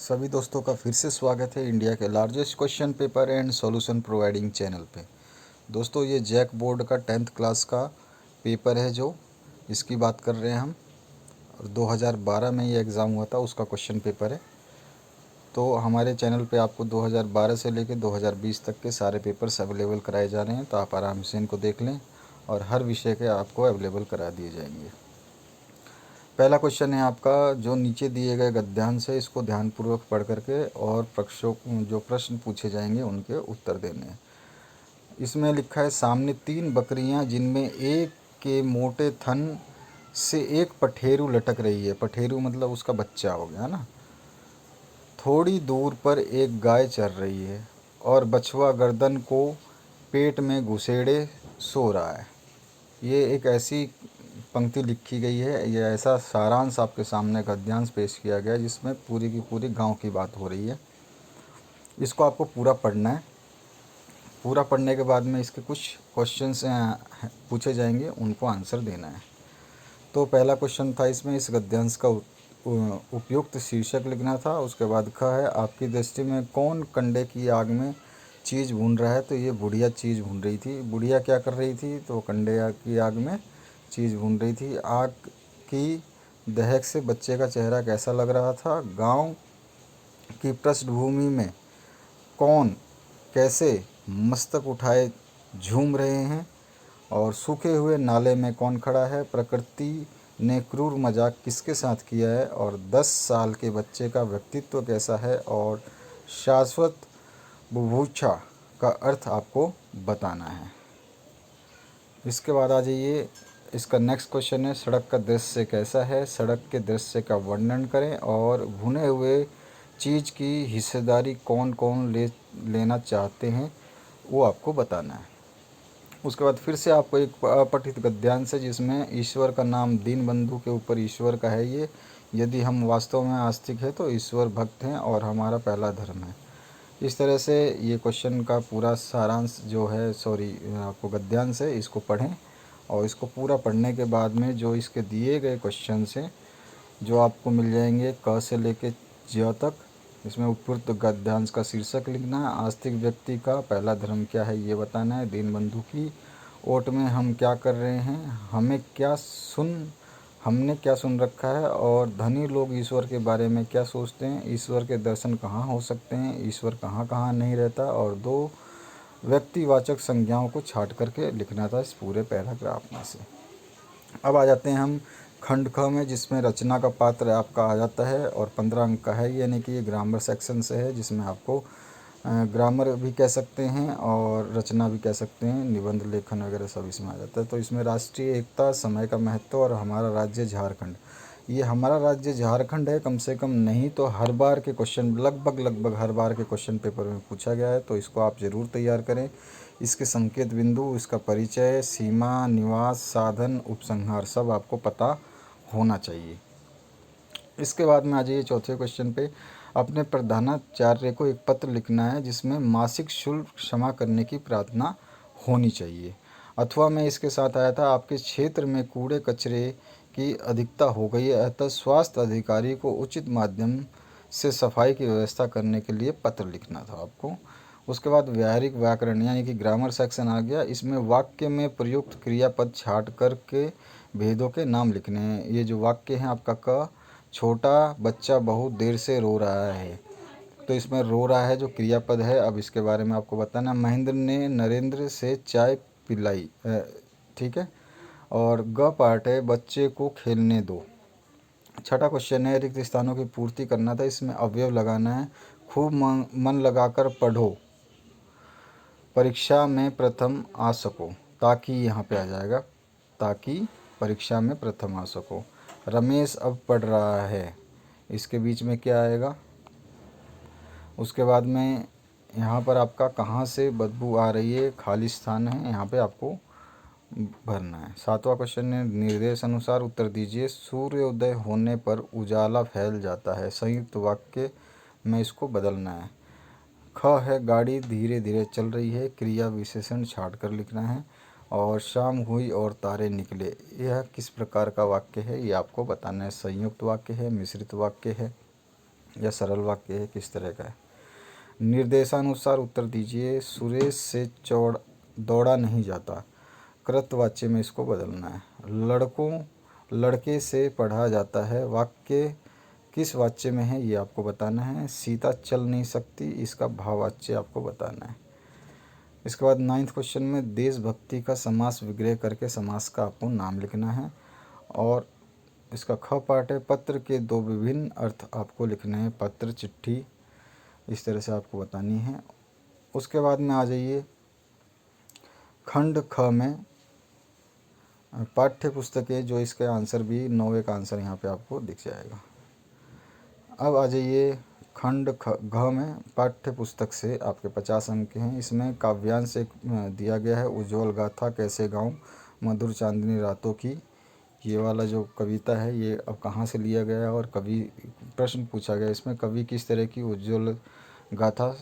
सभी दोस्तों का फिर से स्वागत है इंडिया के largest question paper and solution providing channel पे। दोस्तों ये जैक बोर्ड का 10th क्लास का पेपर है जो इसकी बात कर रहे हैं हम। और 2012 में ये एग्ज़ाम हुआ था, उसका क्वेश्चन पेपर है। तो हमारे चैनल पे आपको 2012 से लेकर 2020 तक के सारे पेपर्स अवेलेबल कराए जा रहे हैं, तो आप आराम से इनको देख लें और हर विषय के आपको अवेलेबल करा दिए जाएंगे। पहला क्वेश्चन है आपका, जो नीचे दिए गए गद्यांश है इसको ध्यानपूर्वक पढ़ करके और पक्षों जो प्रश्न पूछे जाएंगे उनके उत्तर देने हैं। इसमें लिखा है, सामने 3 बकरियां जिनमें एक के मोटे थन से एक पठेरू लटक रही है। पठेरू मतलब उसका बच्चा हो गया ना। थोड़ी दूर पर एक गाय चर रही है और बछवा गर्दन को पेट में घुसेड़े सो रहा है। ये एक ऐसी पंक्ति लिखी गई है, ये ऐसा सारांश आपके सामने गद्यांश पेश किया गया है जिसमें पूरी की पूरी गांव की बात हो रही है। इसको आपको पूरा पढ़ना है। पूरा पढ़ने के बाद में इसके कुछ क्वेश्चंस पूछे जाएंगे, उनको आंसर देना है। तो पहला क्वेश्चन था इसमें, इस गद्यांश का उपयुक्त शीर्षक लिखना था। उसके बाद कहा है, आपकी दृष्टि में कौन कंडे की आग में चीज़ भून रहा है। तो ये बुढ़िया चीज़ भून रही थी। बुढ़िया क्या कर रही थी, तो कंडे की आग में चीज़ भून रही थी। आग की दहक से बच्चे का चेहरा कैसा लग रहा था। गांव की पृष्ठभूमि में कौन कैसे मस्तक उठाए झूम रहे हैं। और सूखे हुए नाले में कौन खड़ा है। प्रकृति ने क्रूर मजाक किसके साथ किया है। और 10 साल के बच्चे का व्यक्तित्व कैसा है। और शाश्वत बुभुक्षा का अर्थ आपको बताना है। इसके बाद आ जाइए, इसका नेक्स्ट क्वेश्चन है, सड़क का दृश्य कैसा है। सड़क के दृश्य का वर्णन करें और भुने हुए चीज़ की हिस्सेदारी कौन कौन लेना चाहते हैं वो आपको बताना है। उसके बाद फिर से आपको एक अपठित गद्यांश है जिसमें ईश्वर का नाम दीनबंधु के ऊपर ईश्वर का है। ये यदि हम वास्तव में आस्तिक है तो ईश्वर भक्त हैं और हमारा पहला धर्म है। इस तरह से ये क्वेश्चन का पूरा सारांश जो है, आपको गद्यांश है, इसको पढ़ें। और इसको पूरा पढ़ने के बाद में जो इसके दिए गए क्वेश्चन हैं जो आपको मिल जाएंगे क से लेके ज तक, इसमें उपयुक्त गद्यांश का शीर्षक लिखना है। आस्तिक व्यक्ति का पहला धर्म क्या है ये बताना है। दीनबंधु की ओट में हम क्या कर रहे हैं, हमने क्या सुन रखा है। और धनी लोग ईश्वर के बारे में क्या सोचते हैं। ईश्वर के दर्शन कहाँ हो सकते हैं। ईश्वर कहाँ कहाँ नहीं रहता। और 2 व्यक्तिवाचक संज्ञाओं को छांट करके लिखना था इस पूरे पैराग्राफ में से। अब आ जाते हैं हम खंड ख में, जिसमें रचना का पात्र आपका आ जाता है और 15 अंक का है। यानी कि ये ग्रामर सेक्शन से है जिसमें आपको ग्रामर भी कह सकते हैं और रचना भी कह सकते हैं, निबंध लेखन वगैरह सब इसमें आ जाता है। तो इसमें राष्ट्रीय एकता, समय का महत्व और हमारा राज्य झारखंड। ये हमारा राज्य झारखंड है, कम से कम नहीं तो हर बार के क्वेश्चन, लगभग हर बार के क्वेश्चन पेपर में पूछा गया है। तो इसको आप ज़रूर तैयार करें। इसके संकेत बिंदु, इसका परिचय, सीमा, निवास, साधन, उपसंहार सब आपको पता होना चाहिए। इसके बाद में आ जाइए चौथे क्वेश्चन पे। अपने प्रधानाचार्य को एक पत्र लिखना है जिसमें मासिक शुल्क क्षमा करने की प्रार्थना होनी चाहिए। अथवा में इसके साथ आया था, आपके क्षेत्र में कूड़े कचरे की अधिकता हो गई है, अतः स्वास्थ्य अधिकारी को उचित माध्यम से सफाई की व्यवस्था करने के लिए पत्र लिखना था आपको। उसके बाद व्यावहारिक व्याकरण यानी कि ग्रामर सेक्शन आ गया। इसमें वाक्य में प्रयुक्त क्रियापद छाट करके भेदों के नाम लिखने हैं। ये जो वाक्य हैं आपका क, छोटा बच्चा बहुत देर से रो रहा है। तो इसमें रो रहा है जो क्रियापद है, अब इसके बारे में आपको बताना। महेंद्र ने नरेंद्र से चाय पिलाई, ठीक है। और ग पार्ट है, बच्चे को खेलने दो। छठा क्वेश्चन है, रिक्त स्थानों की पूर्ति करना था। इसमें अवयव लगाना है। खूब मन लगाकर पढ़ो, परीक्षा में प्रथम आ सको। ताकि यहाँ पे आ जाएगा, ताकि परीक्षा में प्रथम आ सको। रमेश अब पढ़ रहा है, इसके बीच में क्या आएगा। उसके बाद में यहाँ पर आपका कहाँ से बदबू आ रही है, खाली स्थान है, यहाँ पे आपको भरना है। सातवां क्वेश्चन है, निर्देश अनुसार उत्तर दीजिए। सूर्योदय होने पर उजाला फैल जाता है। संयुक्त वाक्य में इसको बदलना है। ख है, गाड़ी धीरे धीरे चल रही है, क्रिया विशेषण छाट कर लिखना है। और शाम हुई और तारे निकले, यह किस प्रकार का वाक्य है ये आपको बताना है। संयुक्त वाक्य है, मिश्रित वाक्य है, या सरल वाक्य है, किस तरह का है। निर्देशानुसार उत्तर दीजिए। सुरेश से दौड़ा नहीं जाता। कृतवाच्य में इसको बदलना है। लड़के से पढ़ा जाता है। वाक्य किस वाच्य में है ये आपको बताना है। सीता चल नहीं सकती, इसका भाववाच्य आपको बताना है। इसके बाद 9th क्वेश्चन में देशभक्ति का समास विग्रह करके समास का आपको नाम लिखना है। और इसका ख पार्ट है। पत्र के दो विभिन्न अर्थ आपको लिखने हैं। पत्र, चिट्ठी, इस तरह से आपको बतानी है। उसके बाद में आ जाइए खंड ख में पाठ्य पुस्तकें, जो इसके आंसर भी 9 का आंसर यहाँ पे आपको दिख जाएगा। अब आ जाइए खंड घ में पाठ्य पुस्तक से आपके 50 अंक हैं। इसमें काव्यांश एक दिया गया है, उज्ज्वल गाथा कैसे गाऊं मधुर चांदनी रातों की। ये वाला जो कविता है ये अब कहाँ से लिया गया है और कवि प्रश्न पूछा गया इसमें, कवि किस तरह की उज्ज्वल गाथा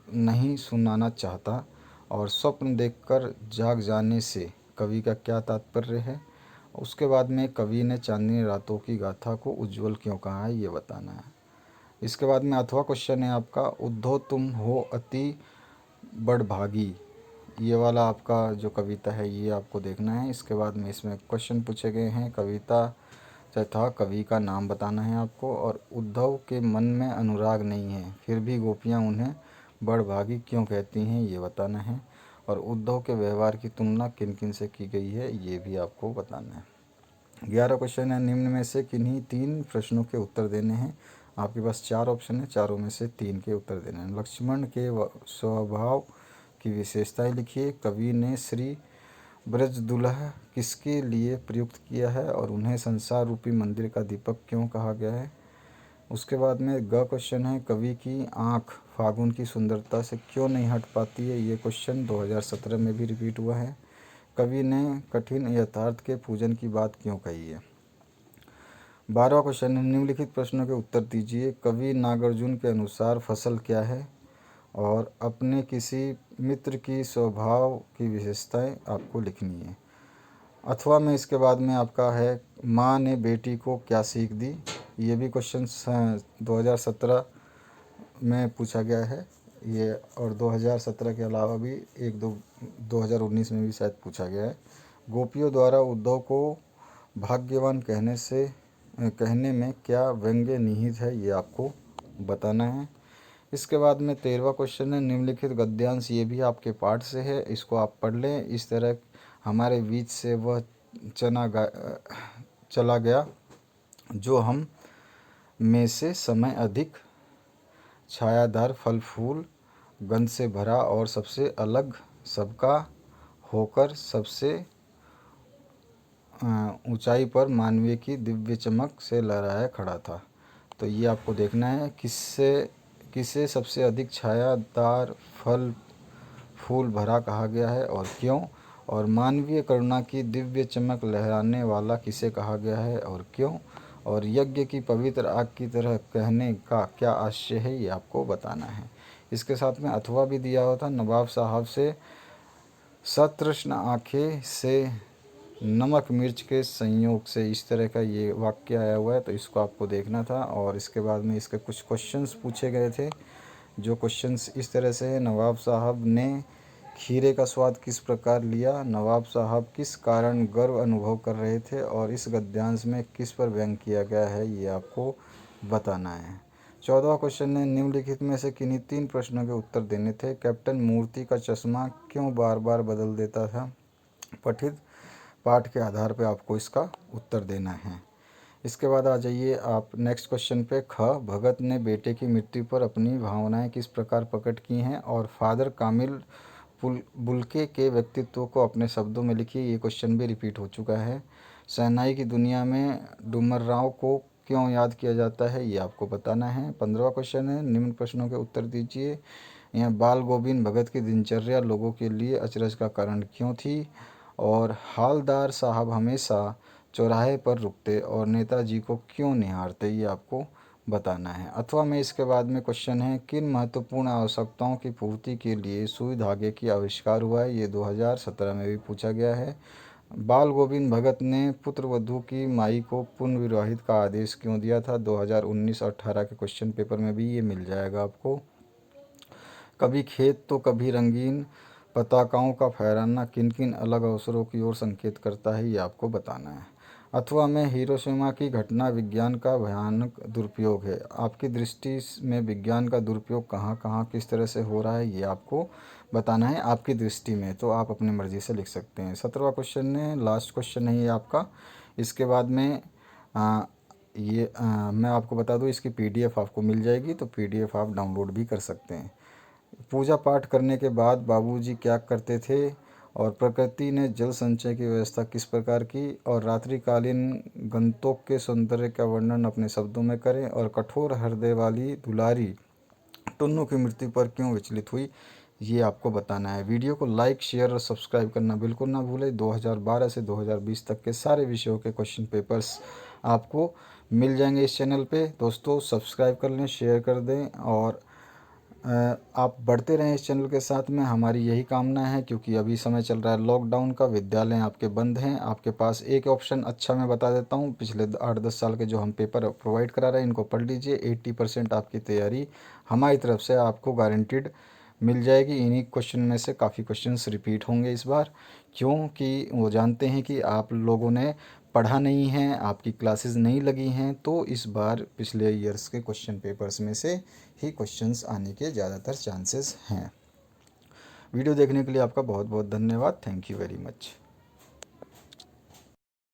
नहीं सुनाना चाहता और स्वप्न देखकर जाग जाने से कवि का क्या तात्पर्य है। उसके बाद में कवि ने चांदनी रातों की गाथा को उज्ज्वल क्यों कहा है ये बताना है। इसके बाद में अथवा क्वेश्चन है आपका, उद्धव तुम हो अति बड़भागी। ये वाला आपका जो कविता है ये आपको देखना है। इसके बाद में इसमें क्वेश्चन पूछे गए हैं, कविता तथा कवि का नाम बताना है आपको। और उद्धव के मन में अनुराग नहीं है, फिर भी गोपियाँ उन्हें बड़भागी क्यों कहती हैं ये बताना है। और उद्धव के व्यवहार की तुलना किन किन से की गई है ये भी आपको बताना है। 11 क्वेश्चन है, निम्न में से किन्हीं 3 प्रश्नों के उत्तर देने हैं। आपके पास 4 ऑप्शन है, चारों में से 3 के उत्तर देने हैं। लक्ष्मण के स्वभाव की विशेषताएं लिखिए। कवि ने श्री ब्रजदुल्हा किसके लिए प्रयुक्त किया है और उन्हें संसार रूपी मंदिर का दीपक क्यों कहा गया है। उसके बाद में ग क्वेश्चन है, कवि की आँख फागुन की सुंदरता से क्यों नहीं हट पाती है। ये क्वेश्चन 2017 में भी रिपीट हुआ है। कवि ने कठिन यथार्थ के पूजन की बात क्यों कही है। 12वां क्वेश्चन है, निम्नलिखित प्रश्नों के उत्तर दीजिए। कवि नागार्जुन के अनुसार फसल क्या है और अपने किसी मित्र की स्वभाव की विशेषताएं आपको लिखनी है। अथवा में इसके बाद में आपका है, माँ ने बेटी को क्या सीख दी। ये भी क्वेश्चन 2017 में पूछा गया है ये, और 2017 के अलावा भी 2019 में भी शायद पूछा गया है। गोपियों द्वारा उद्धव को भाग्यवान कहने में क्या व्यंग्य निहित है ये आपको बताना है। इसके बाद में 13वां क्वेश्चन है, निम्नलिखित गद्यांश, ये भी आपके पाठ से है, इसको आप पढ़ लें। इस तरह हमारे बीच से वह चला गया जो हम में से समय अधिक छायादार फल फूल गंध से भरा और सबसे अलग सबका होकर सबसे ऊंचाई पर मानवीय की दिव्य चमक से लहराया खड़ा था। तो ये आपको देखना है किसे सबसे अधिक छायादार फल फूल भरा कहा गया है और क्यों। और मानवीय करुणा की दिव्य चमक लहराने वाला किसे कहा गया है और क्यों। और यज्ञ की पवित्र आग की तरह कहने का क्या आशय है ये आपको बताना है। इसके साथ में अथवा भी दिया हुआ था, नवाब साहब से सतृष्ण आँखें से नमक मिर्च के संयोग से, इस तरह का ये वाक्य आया हुआ है, तो इसको आपको देखना था। और इसके बाद में इसके कुछ क्वेश्चंस पूछे गए थे, जो क्वेश्चंस इस तरह से है, नवाब साहब ने खीरे का स्वाद किस प्रकार लिया। नवाब साहब किस कारण गर्व अनुभव कर रहे थे और इस गद्यांश में किस पर व्यंग किया गया है ये आपको बताना है। 14वां क्वेश्चन है, निम्नलिखित में से किन्हीं 3 प्रश्नों के उत्तर देने थे। कैप्टन मूर्ति का चश्मा क्यों बार बार बदल देता था। पठित पाठ के आधार पर आपको इसका उत्तर देना है। इसके बाद आ जाइए आप नेक्स्ट क्वेश्चन पे, ख, भगत ने बेटे की मृत्यु पर अपनी भावनाएं किस प्रकार प्रकट की हैं और फादर कामिल बुल्के के व्यक्तित्व को अपने शब्दों में लिखिए। ये क्वेश्चन भी रिपीट हो चुका है। शहनाई की दुनिया में डूमरराव को क्यों याद किया जाता है ये आपको बताना है। 15वां क्वेश्चन है, निम्न प्रश्नों के उत्तर दीजिए। यहाँ बाल गोविंद भगत की दिनचर्या लोगों के लिए अचरज का कारण क्यों थी। और हालदार साहब हमेशा चौराहे पर रुकते और नेताजी को क्यों निहारते ये आपको बताना है। अथवा में इसके बाद में क्वेश्चन है, किन महत्वपूर्ण आवश्यकताओं की पूर्ति के लिए सुई धागे की आविष्कार हुआ है। ये 2017 में भी पूछा गया है। बाल गोविंद भगत ने पुत्रवधू की माई को पुनर्विवाहित का आदेश क्यों दिया था? 2019 और 18 के क्वेश्चन पेपर में भी ये मिल जाएगा आपको। कभी खेत तो कभी रंगीन पताकाओं का फहराना किन किन अलग अवसरों की ओर संकेत करता है, ये आपको बताना है। अथवा में हिरोशिमा की घटना विज्ञान का भयानक दुरुपयोग है। आपकी दृष्टि में विज्ञान का दुरुपयोग कहाँ कहाँ किस तरह से हो रहा है, ये आपको बताना है आपकी दृष्टि में। तो आप अपनी मर्ज़ी से लिख सकते हैं। 17वां क्वेश्चन है, लास्ट क्वेश्चन है ये आपका। इसके बाद में मैं आपको बता दूँ, इसकी पीडीएफ आपको मिल जाएगी, तो पीडीएफ आप डाउनलोड भी कर सकते हैं। पूजा पाठ करने के बाद बाबूजी क्या करते थे? और प्रकृति ने जल संचय की व्यवस्था किस प्रकार की? और रात्रिकालीन गंतोक के सौंदर्य का वर्णन अपने शब्दों में करें। और कठोर हृदय वाली दुलारी टुन्नू की मृत्यु पर क्यों विचलित हुई, ये आपको बताना है। वीडियो को लाइक, शेयर और सब्सक्राइब करना बिल्कुल ना भूलें। 2012 से 2020 तक के सारे विषयों के क्वेश्चन पेपर्स आपको मिल जाएंगे इस चैनल पे। दोस्तों सब्सक्राइब कर लें, शेयर कर दें और आप बढ़ते रहें इस चैनल के साथ में, हमारी यही कामना है। क्योंकि अभी समय चल रहा है लॉकडाउन का, विद्यालय आपके बंद हैं। आपके पास एक ऑप्शन अच्छा मैं बता देता हूँ, पिछले 8-10 साल के जो हम पेपर प्रोवाइड करा रहे हैं इनको पढ़ लीजिए। 80% आपकी तैयारी हमारी तरफ से आपको गारंटीड मिल जाएगी। इन्हीं क्वेश्चन में से काफ़ी क्वेश्चंस रिपीट होंगे इस बार, क्योंकि वो जानते हैं कि आप लोगों ने पढ़ा नहीं है, आपकी क्लासेस नहीं लगी हैं। तो इस बार पिछले ईयर्स के क्वेश्चन पेपर्स में से ही क्वेश्चंस आने के ज़्यादातर चांसेस हैं। वीडियो देखने के लिए आपका बहुत बहुत धन्यवाद। Thank you very much.